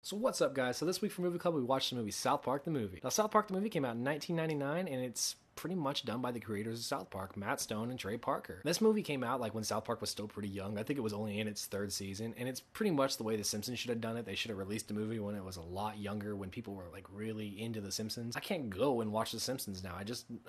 So what's up, guys? So this week for Movie Club, we watched the movie South Park the Movie. Now, South Park the Movie came out in 1999, and it's pretty much done by the creators of South Park, Matt Stone and Trey Parker. This movie came out like when South Park was still pretty young. I think it was only in its third season, and it's pretty much the way The Simpsons should have done it. They should have released the movie when it was a lot younger, when people were like really into The Simpsons. I can't go and watch The Simpsons now. I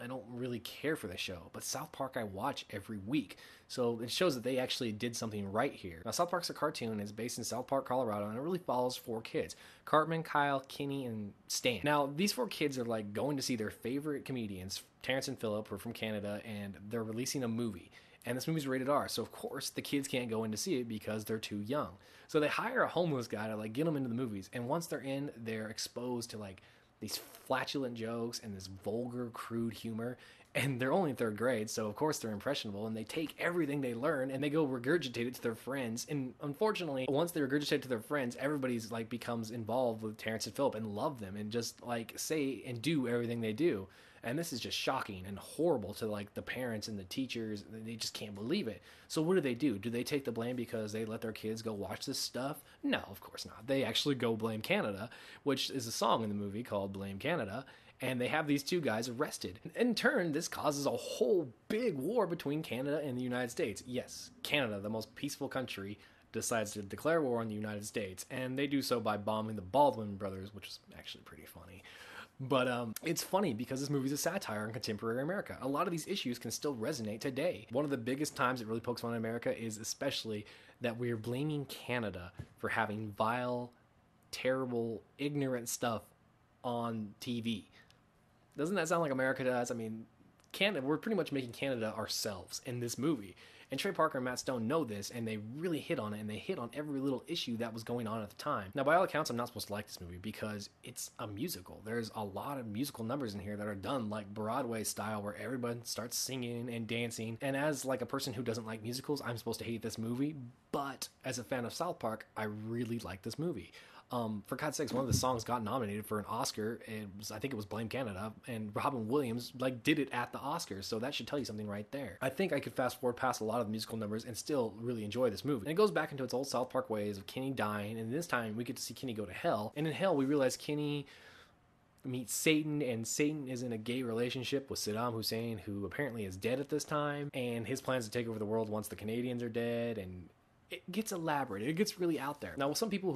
don't really care for the show, but South Park I watch every week. So it shows that they actually did something right here. Now, South Park's a cartoon. It's based in South Park, Colorado, and it really follows four kids: Cartman, Kyle, Kenny, and Stan. Now, these four kids are like going to see their favorite comedians, Terrance and Phillip, who are from Canada, and they're releasing a movie. And this movie's rated R, so of course the kids can't go in to see it because they're too young. So they hire a homeless guy to like get them into the movies, and once they're in, they're exposed to like these flatulent jokes and this vulgar, crude humor. And they're only in third grade, so of course they're impressionable, and they take everything they learn and they go regurgitate it to their friends. And unfortunately, once they regurgitate it to their friends, everybody's like becomes involved with Terrance and Phillip and love them and just like say and do everything they do. And this is just shocking and horrible to like the parents and the teachers. They just can't believe it. So what do? Do they take the blame because they let their kids go watch this stuff? No, of course not. They actually go blame Canada, which is a song in the movie called Blame Canada. And they have these two guys arrested. In turn, this causes a whole big war between Canada and the United States. Yes, Canada, the most peaceful country, decides to declare war on the United States. And they do so by bombing the Baldwin brothers, which is actually pretty funny. But it's funny because this movie is a satire on contemporary America. A lot of these issues can still resonate today. One of the biggest times it really pokes fun at America is especially that we're blaming Canada for having vile, terrible, ignorant stuff on TV. Doesn't that sound like America does? I mean, Canada, we're pretty much making Canada ourselves in this movie. And Trey Parker and Matt Stone know this, and they really hit on it, and they hit on every little issue that was going on at the time. Now, by all accounts, I'm not supposed to like this movie because it's a musical. There's a lot of musical numbers in here that are done like Broadway style, where everyone starts singing and dancing. And as like a person who doesn't like musicals, I'm supposed to hate this movie. But as a fan of South Park, I really like this movie. For God's sakes, one of the songs got nominated for an Oscar. I think it was Blame Canada, and Robin Williams like did it at the Oscars, so that should tell you something right there. I think I could fast forward past a lot of the musical numbers and still really enjoy this movie. And it goes back into its old South Park ways of Kenny dying, and this time we get to see Kenny go to hell. And in hell, we realize Kenny meets Satan, and Satan is in a gay relationship with Saddam Hussein, who apparently is dead at this time, and his plans to take over the world once the Canadians are dead, and it gets elaborate. It gets really out there. Now, some people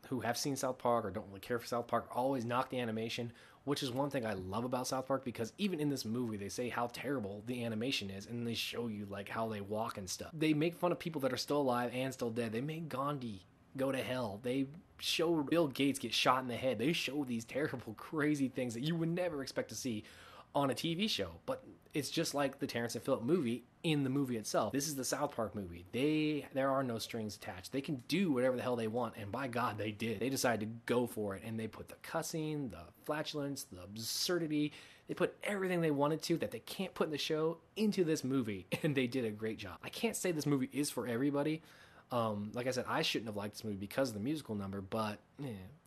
who have seen South Park or don't really care for South Park always knock the animation, which is one thing I love about South Park, because even in this movie, they say how terrible the animation is, and they show you like how they walk and stuff. They make fun of people that are still alive and still dead. They made Gandhi go to hell. They showed Bill Gates get shot in the head. They show these terrible, crazy things that you would never expect to see on a TV show. But it's just like the Terrance and Phillip movie in the movie itself. This is the South Park movie. There are no strings attached. They can do whatever the hell they want, and by God, they did. They decided to go for it, and they put the cussing, the flatulence, the absurdity, they put everything they wanted to that they can't put in the show into this movie, and they did a great job. I can't say this movie is for everybody. Like I said, I shouldn't have liked this movie because of the musical number, but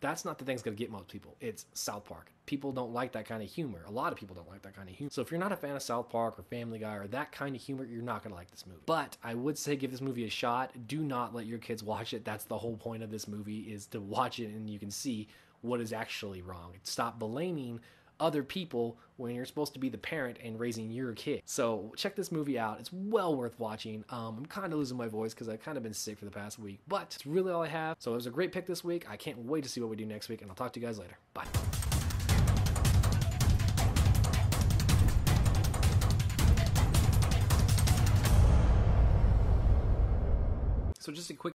that's not the thing that's going to get most people. It's South Park. People don't like that kind of humor. A lot of people don't like that kind of humor. So if you're not a fan of South Park or Family Guy or that kind of humor, you're not going to like this movie. But I would say give this movie a shot. Do not let your kids watch it. That's the whole point of this movie, is to watch it and you can see what is actually wrong. Stop blaming other people when you're supposed to be the parent and raising your kid. So check this movie out. It's well worth watching. I'm kind of losing my voice because I've kind of been sick for the past week, but it's really all I have. So it was a great pick this week. I can't wait to see what we do next week, and I'll talk to you guys later. Bye. So just a quick